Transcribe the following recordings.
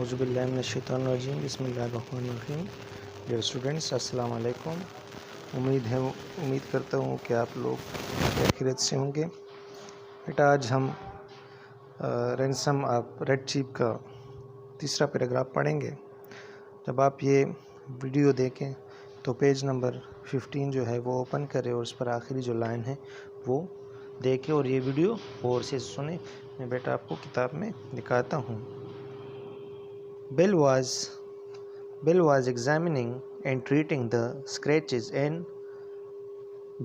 اعوذ باللہ من الشیطان الرجیم بسم اللہ الرحمن الرحیم. ڈیئر اسٹوڈنٹس السلام علیکم. امید کرتا ہوں کہ آپ لوگ خیریت سے ہوں گے. بیٹا آج ہم رینسم آف ریڈ چیپ کا تیسرا پیراگراف پڑھیں گے. جب آپ یہ ویڈیو دیکھیں تو پیج نمبر 15 جو ہے وہ اوپن کریں اور اس پر آخری جو لائن ہے وہ دیکھیں اور یہ ویڈیو غور سے سنیں. میں بیٹا آپ کو کتاب میں دکھاتا ہوں. Bill was examining and treating the scratches and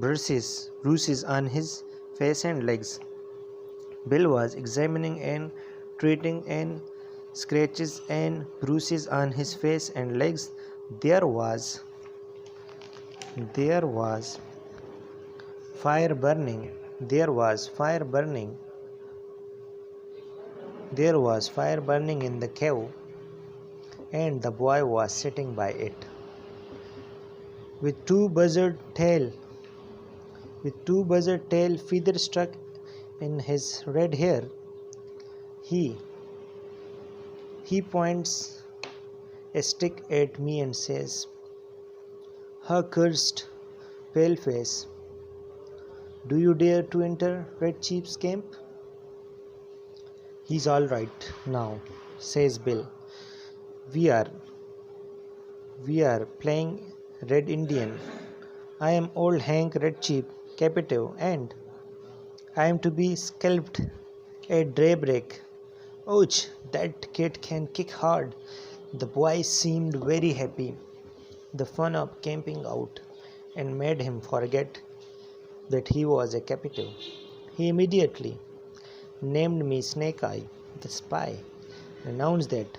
bruises on his face and legs. Bill was examining and treating and scratches and bruises on his face and legs. There was fire burning. There was fire burning in the cave, and the boy was sitting by it. With two buzzard tail feathers stuck in his red hair, he points a stick at me and says, "Ha, cursed paleface, do you dare to enter Red Chief's camp?" "He's all right now," says Bill. We are playing Red Indian. I am old Hank Red Chief, captive, and I am to be scalped at daybreak. Ouch, that kid can kick hard." The boy seemed very happy. The fun of camping out and made him forget that he was a captive. He immediately named me Snake Eye, the spy, and announced that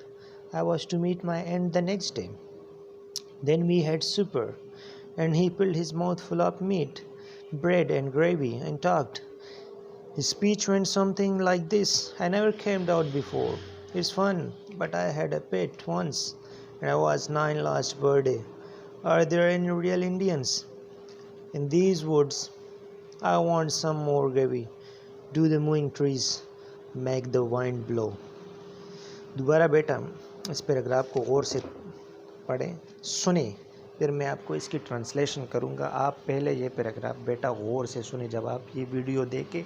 I was to meet my end the next day. Then we had supper, and he filled his mouth full of meat, bread, and gravy, and talked. His speech went something like this: "I never camped out before. It's fun, but I had a pet once, and I was 9 last birthday. Are there any real Indians in these woods? I want some more gravy. Do the mowing trees make the wind blow?" دوبارہ بیٹا اس paragraph کو غور سے پڑھیں سنیں، پھر میں آپ کو اس کی ٹرانسلیشن کروں گا. آپ پہلے یہ پیراگراف بیٹا غور سے سنیں. جب آپ یہ ویڈیو دیکھیں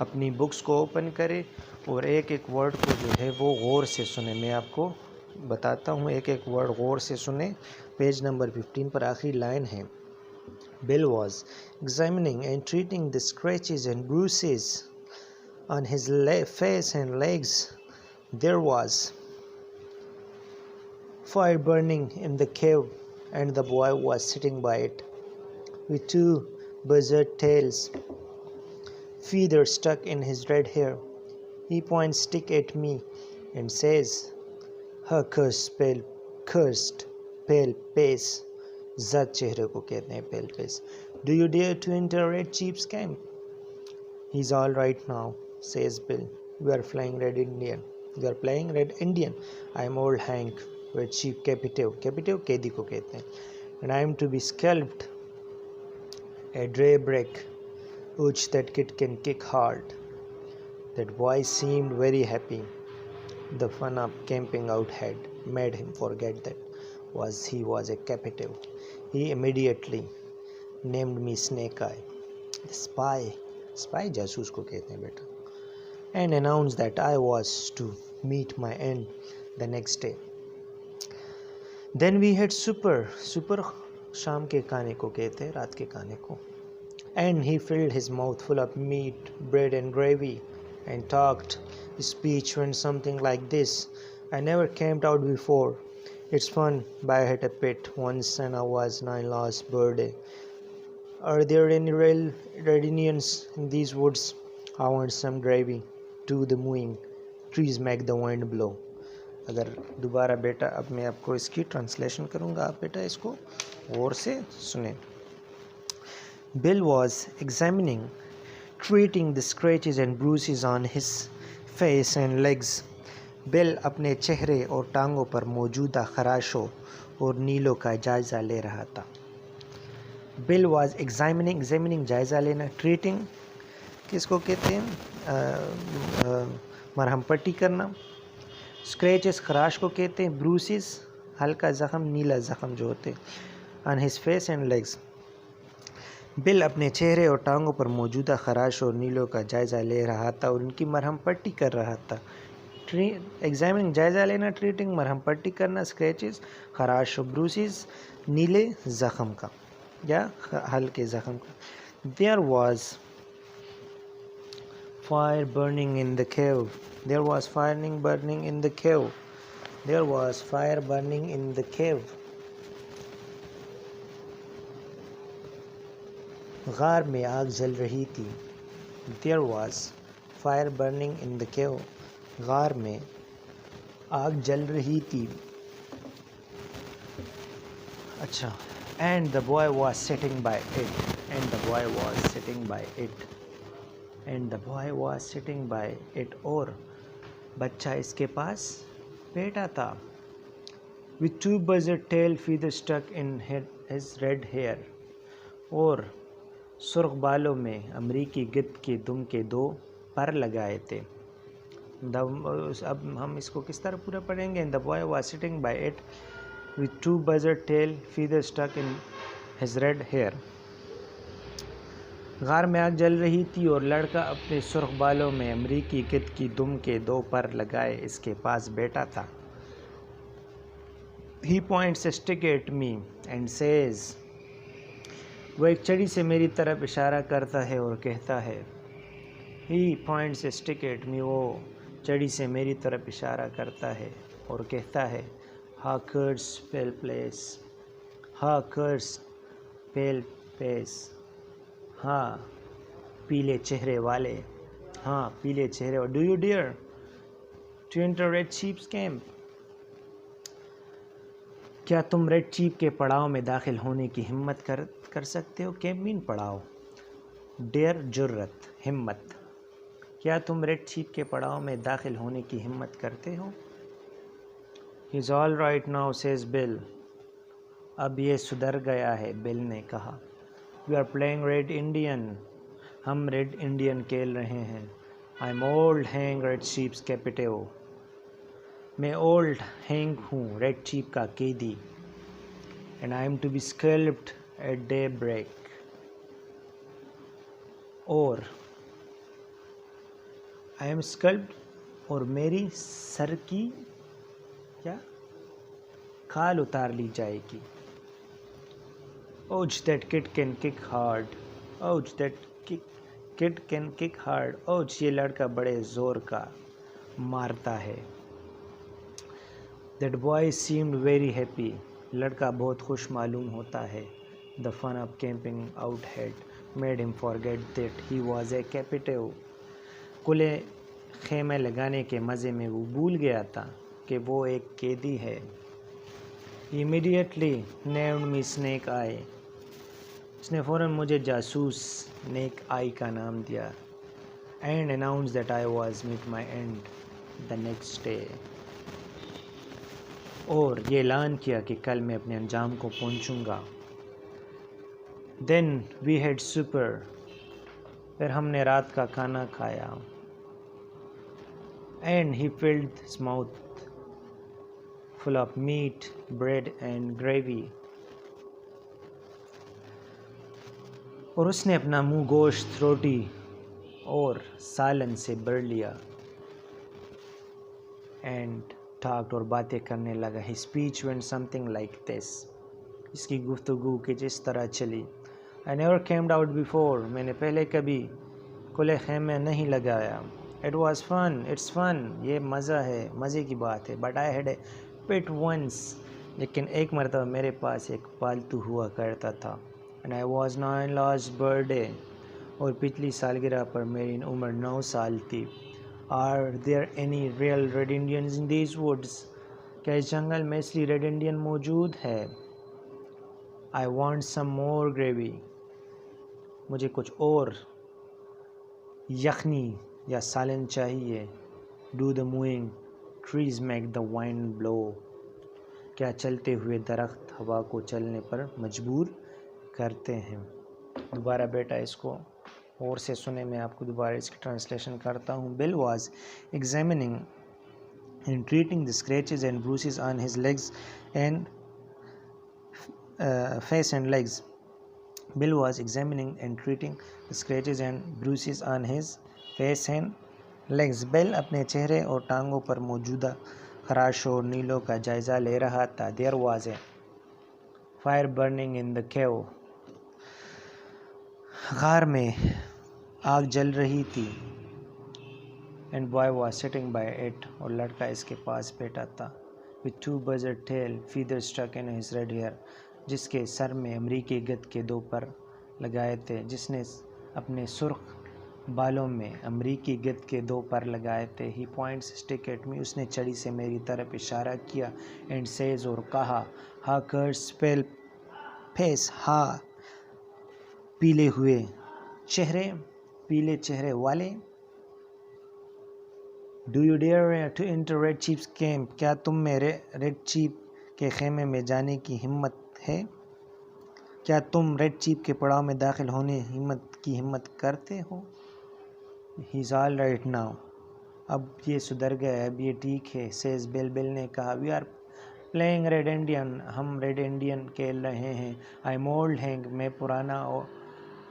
اپنی بکس کو اوپن کریں اور ایک ایک ورڈ کو جو ہے وہ غور سے سنیں. میں آپ کو بتاتا ہوں، ایک ایک ورڈ غور سے سنیں. پیج نمبر 15 پر آخری لائن ہے: Bill was examining and treating the scratches and bruises on his face and legs. There was fire burning in the cave, and the boy was sitting by it, with 2 buzzard tails feathers stuck in his red hair. He points stick at me and says, "Ha, cursed pale face." ذات چہرے کو کہتے ہیں pale face. "Do you dare to enter Red Chief's camp?" "He's all right now," says Bill. We are playing Red Indian. I am old Hank Red Chief, captive قیدی کو کہتے ہیں, and I am to be scalped at daybreak. Ouch, that kid can kick hard. That boy seemed very happy. The fun of camping out had made him forget that he was a captive. He immediately named me Snake Eye, the spy جاسوس کو کہتے ہیں بیٹا, and announced that I was to meet my end the next day. Then we had supper شام کے کھانے کو کہتے ہیں, رات کے کھانے کو. And he filled his mouth full of meat, bread, and gravy, and talked. His speech went something like this: "I never camped out before. It's fun, but I had a pet once, and I was 9 last birthday. Are there any real Red Indians in these woods? I want some gravy. Do the mowing trees make the wind blow?" اگر دوبارہ بیٹا اب میں آپ کو اس کی translation کروں گا, آپ بیٹا اس کو غور سے سنیں. Bill was examining, treating the scratches and bruises on his face and legs. Bill اپنے چہرے اور ٹانگوں پر موجودہ خراشوں اور نیلوں کا جائزہ لے رہا تھا. Bill was examining جائزہ لینا. Treating کس کو کہتے ہیں؟ مرہم پٹی کرنا. اسکریچز خراش کو کہتے ہیں. بروسز ہلکا زخم, نیلا زخم جو ہوتے. On his face and legs. بل اپنے چہرے اور ٹانگوں پر موجودہ خراش اور نیلوں کا جائزہ لے رہا تھا اور ان کی مرہم پٹی کر رہا تھا. ایگزامنگ جائزہ لینا, ٹریٹنگ مرہم پٹی کرنا, اسکریچز خراش اور بروسز نیلے زخم کا یا ہلکے زخم کا. There was fire burning in the cave. There was fire burning in the cave. There was fire burning in the cave. غار میں آگ جل رہی تھی. There was fire burning in the cave. غار میں آگ جل رہی تھی. اچھا. And the boy was sitting by it. And the boy was sitting by it. And the boy was sitting by it. اور بچہ اس کے پاس بیٹھا تھا. With two buzzard tail feathers stuck in his red hair. اور سرخ بالوں میں امریکی گدھ کے دم کے 2 پر لگائے تھے. اب ہم اس کو کس طرح پورا پڑھیں گے. The boy was sitting by it with 2 buzzard tail feathers stuck in his red hair. غار میں آگ جل رہی تھی اور لڑکا اپنے سرخ بالوں میں امریکی گدھ کی دم کے 2 پر لگائے اس کے پاس بیٹھا تھا. He points a stick at me and says. وہ ایک چھڑی سے میری طرف اشارہ کرتا ہے اور کہتا ہے. He points a stick at me. وہ چھڑی سے میری طرف اشارہ کرتا ہے اور کہتا ہے. Hawkers pale face. Hawkers pale face. ہاں پیلے چہرے والے. ہاں پیلے چہرے. Do you dare to enter Red Chief's camp? کیا تم ریڈ چیف کے پڑاؤ میں داخل ہونے کی ہمت کر سکتے ہو. کیمپ مین پڑاؤ. ڈیئر جرت, ہمت. کیا تم ریڈ چیف کے پڑاؤ میں داخل ہونے کی ہمت کرتے ہو. He's all right now, says Bill. اب یہ سدھر گیا ہے, بل نے کہا. We are playing Red Indian. ہم ریڈ انڈین کھیل رہے ہیں. I'm old hang Red Chief's captive. میں اولڈ ہینگ ہوں, ریڈ چیف کا قیدی. And I am to be scalped at daybreak. اور I am scalped اور میری سر کی کیا کھال اتار لی جائے گی. Ouch, that kid can kick hard. Ouch, that kid can kick hard. Ouch, یہ لڑکا بڑے زور کا مارتا ہے. That boy seemed very happy. لڑکا بہت خوش معلوم ہوتا ہے. The fun of camping out had made him forget that he was a captive. Clay خیمے لگانے کے مزے میں وہ بھول گیا تھا کہ وہ ایک قیدی ہے. He immediately named me Snake Eye. اس نے فوراً مجھے جاسوس نیک آئی کا نام دیا. And announced that I was meet my end the next day. اور یہ اعلان کیا کہ کل میں اپنے انجام کو پہنچوں گا. Then we had supper. پھر ہم نے رات کا کھانا کھایا. And he filled his mouth full of meat, bread and gravy. اور اس نے اپنا منہ گوشت, روٹی اور سالن سے بھر لیا. And talked اور باتیں کرنے لگا. His speech went something like this. اس کی گفتگو کچھ اس طرح چلی. I never camped out before. میں نے پہلے کبھی کھلے خیمے نہیں لگایا. It was fun. It's fun. یہ مزہ ہے, مزے کی بات ہے. But I had a pet once. لیکن ایک مرتبہ میرے پاس ایک پالتو ہوا کرتا تھا. And I was 9 last birthday. اور پچھلی سالگرہ پر میری عمر 9 سال تھی. Are there any real Red Indians in these woods? کیا اس جنگل میں اصلی ریڈ انڈین موجود ہے. I want some more gravy. مجھے کچھ اور یخنی یا سالن چاہیے. Do the moving trees make the wind blow? کیا چلتے ہوئے درخت ہوا کو چلنے پر مجبور کرتے ہیں. دوبارہ بیٹا اس کو اور سے سنے, میں آپ کو دوبارہ اس کی ٹرانسلیشن کرتا ہوں. Bill was examining and treating the scratches and bruises on his legs and face and legs. Bill was examining and treating the scratches and bruises on his face and legs. Bill اپنے چہرے اور ٹانگوں پر موجودہ خراش اور نیلوں کا جائزہ لے رہا تھا. There was a fire burning in the cave. غار میں آگ جل رہی تھی. And boy was sitting by it. اور لڑکا اس کے پاس بیٹھا تھا. With two buzzard tail feathers stuck in his red hair. جس کے سر میں امریکی گدھ کے 2 پر لگائے تھے. جس نے اپنے سرخ بالوں میں امریکی گدھ کے 2 پر لگائے تھے. He points his stick at me. اس نے چھڑی سے میری طرف اشارہ کیا. And says اور کہا. Ha cursed pale face. Ha پیلے ہوئے چہرے, پیلے چہرے والے. Do you dare to enter Red Chief's camp? کیا تم میں ریڈ چیف کے خیمے میں جانے کی ہمت ہے؟ کیا تم ریڈ چیف کے پڑاؤ میں داخل ہونے کی ہمت کرتے ہو؟ He's all right now. اب یہ سدھر گیا, اب یہ ٹھیک ہے. Says Bill. Bill نے کہا. We are playing Red Indian. ہم ریڈ انڈین کھیل رہے ہیں. I'm old Hank. میں پرانا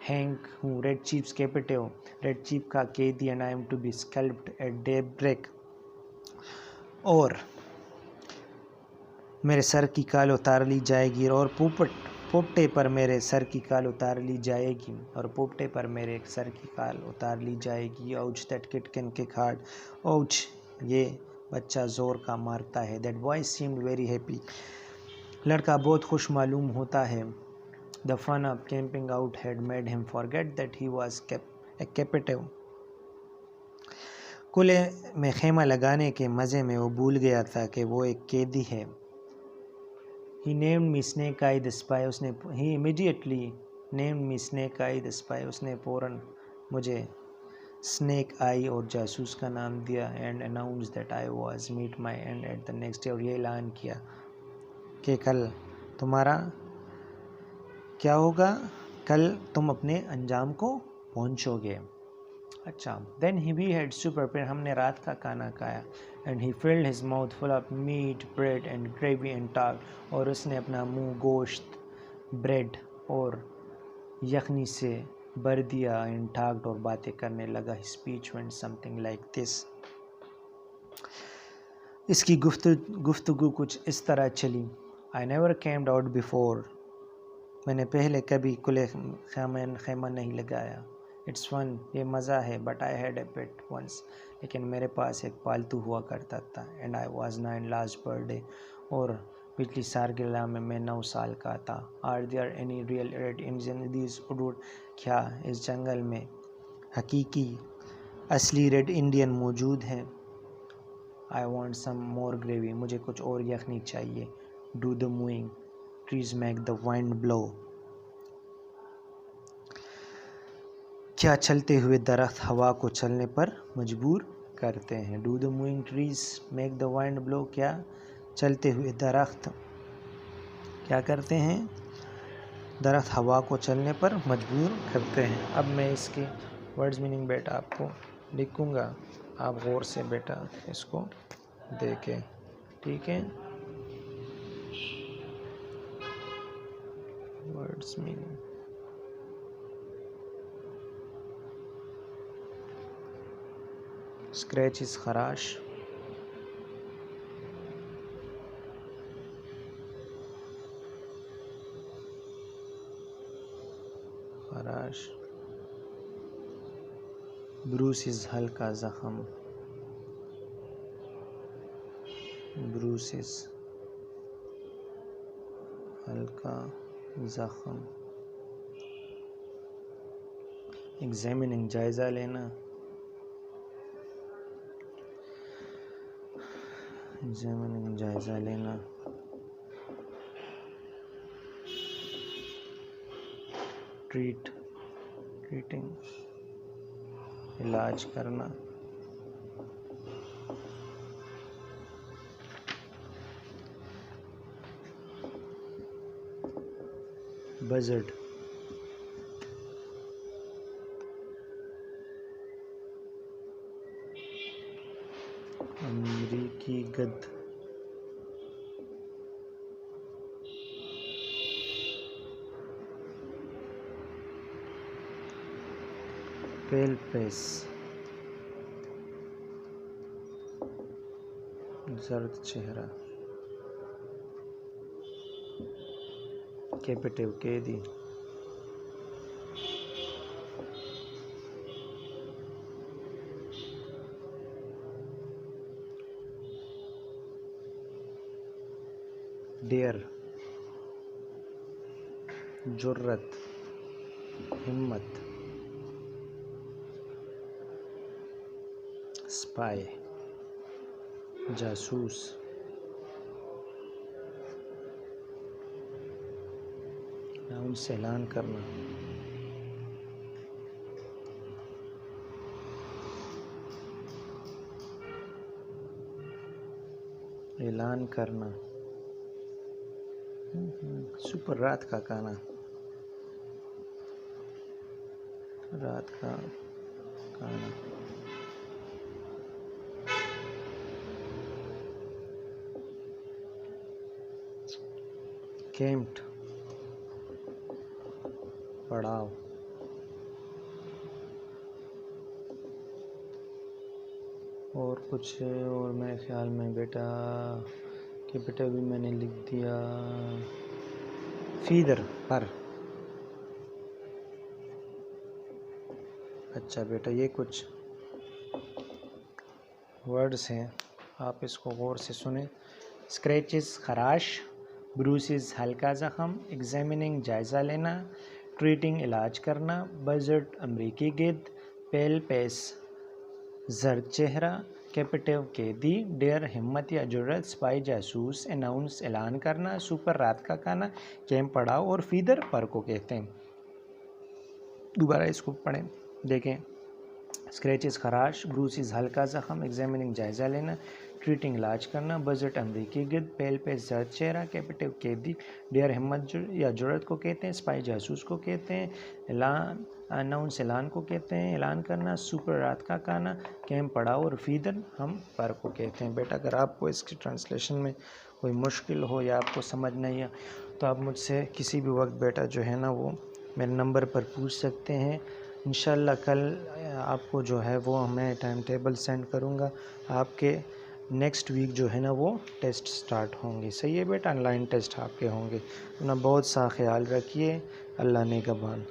ہینک ہوں. Red Chief's captive. Red Chief کا قیدی. And I am to be scalped at daybreak. اور میرے سر کی کال اتار لی جائے گی. اور پوپٹے پر میرے سر کی کال اتار لی جائے گی. اور پوپٹے پر میرے سر کی کال اتار لی جائے گی. Ouch, that kid can kick hard. Ouch, یہ بچہ زور کا مارتا ہے. That boy seemed very happy. لڑکا بہت خوش معلوم ہوتا ہے. The fun of camping out had made him forget that he was a captive. Clay میں خیمہ لگانے کے مزے میں وہ بھول گیا تھا کہ وہ ایک قیدی ہے. He named me Snake Eye the Spy. He immediately named me Snake Eye the Spy. اس نے فوراً مجھے Snake Eye اور جاسوس کا نام دیا. And announced that I was meet my end at the next day. اور یہ اعلان کیا کہ کل تمہارا کیا ہوگا, کل تم اپنے انجام کو پہنچو گے. اچھا. Then we had supper. پھر ہم نے رات کا کھانا کھایا. And he filled his mouth full of meat, bread and gravy and talked. اور اس نے اپنا منہ گوشت, بریڈ اور یخنی سے بھر دیا. And talked اور باتیں کرنے لگا. His speech went something like this. اس کی گفتگو کچھ اس طرح چلی. I never camped out before. میں نے پہلے کبھی کھلے خیمہ نہیں لگایا. It's fun. یہ مزہ ہے. But I had a pet once. لیکن میرے پاس ایک پالتو ہوا کرتا تھا. And I was 9 last birthday. اور پچھلی سالگرہ میں میں 9 سال کا تھا. Are there any real red Indians in these woods? کیا اس جنگل میں حقیقی اصلی ریڈ انڈین موجود ہیں؟ I want some more gravy. مجھے کچھ اور یخنی چاہیے. Do the moving trees make the wind blow? کیا چلتے ہوئے درخت ہوا کو چلنے پر مجبور کرتے ہیں؟ Do the moving trees make the wind blow? کیا چلتے ہوئے درخت کیا کرتے ہیں؟ درخت ہوا کو چلنے پر مجبور کرتے ہیں. اب میں اس کی ورڈز میننگ بیٹا آپ کو لکھوں گا. آپ غور سے بیٹا اس کو دیکھیں. ٹھیک ہے. Words meaning. scratches خراش, خراش. bruises ہلکا زخم, bruises ہلکا زخم. examining جائزہ لینا, examining جائزہ لینا. treating علاج کرنا. buzzard امریکی گد پیل پیس زرد چہرہ کیپٹیو قیدی ڈیئر جرت ہمت اسپائی جاسوس ناؤن سے اعلان کرنا اعلان کرنا سپر رات کا کھانا رات کا کھانا کیمپٹ پڑاؤ اور کچھ اور میرے خیال میں بیٹا کہ بیٹا بھی میں نے لکھ دیا فیدر پر اچھا بیٹا یہ کچھ ورڈز ہیں آپ اس کو غور سے سنیں اسکریچز خراش بروسز ہلکا زخم ایگزامننگ جائزہ لینا ٹریٹنگ علاج کرنا بزرڈ امریکی گدھ پیل پیس زرد چہرہ کیپٹیو قیدی ڈیئر ہمت یا جرت اسپائی جاسوس اناؤنس اعلان کرنا سپر رات کا کھانا کیمپ پڑاؤ اور فیدر پر کو کہتے ہیں دوبارہ اس کو پڑھیں دیکھیں اسکریچز خراش بروسز ہلکا زخم ایگزامننگ جائزہ لینا ٹریٹنگ علاج کرنا بزرڈ امریکی گدھ پیل پیس زرد چہرہ کیپٹیو قیدی ڈیئر ہمت یا جرت کو کہتے ہیں اسپائی جاسوس کو کہتے ہیں اعلان اناؤنس اعلان کو کہتے ہیں اعلان کرنا سپر رات کا کھانا کیمپ پڑاؤ اور فیدر ہم پر کو کہتے ہیں بیٹا اگر آپ کو اس کی ٹرانسلیشن میں کوئی مشکل ہو یا آپ کو سمجھ نہیں ہے تو آپ مجھ سے کسی بھی وقت بیٹا جو ہے نا وہ میرے نمبر پر پوچھ سکتے ہیں انشاءاللہ کل آپ کو جو ہے وہ میں ٹائم ٹیبل سینڈ کروں گا آپ کے نیکسٹ ویک جو ہے نا وہ ٹیسٹ سٹارٹ ہوں گے صحیح ہے بیٹا آن لائن ٹیسٹ آپ کے ہوں گے اپنا بہت سا خیال رکھیے اللہ نگہبان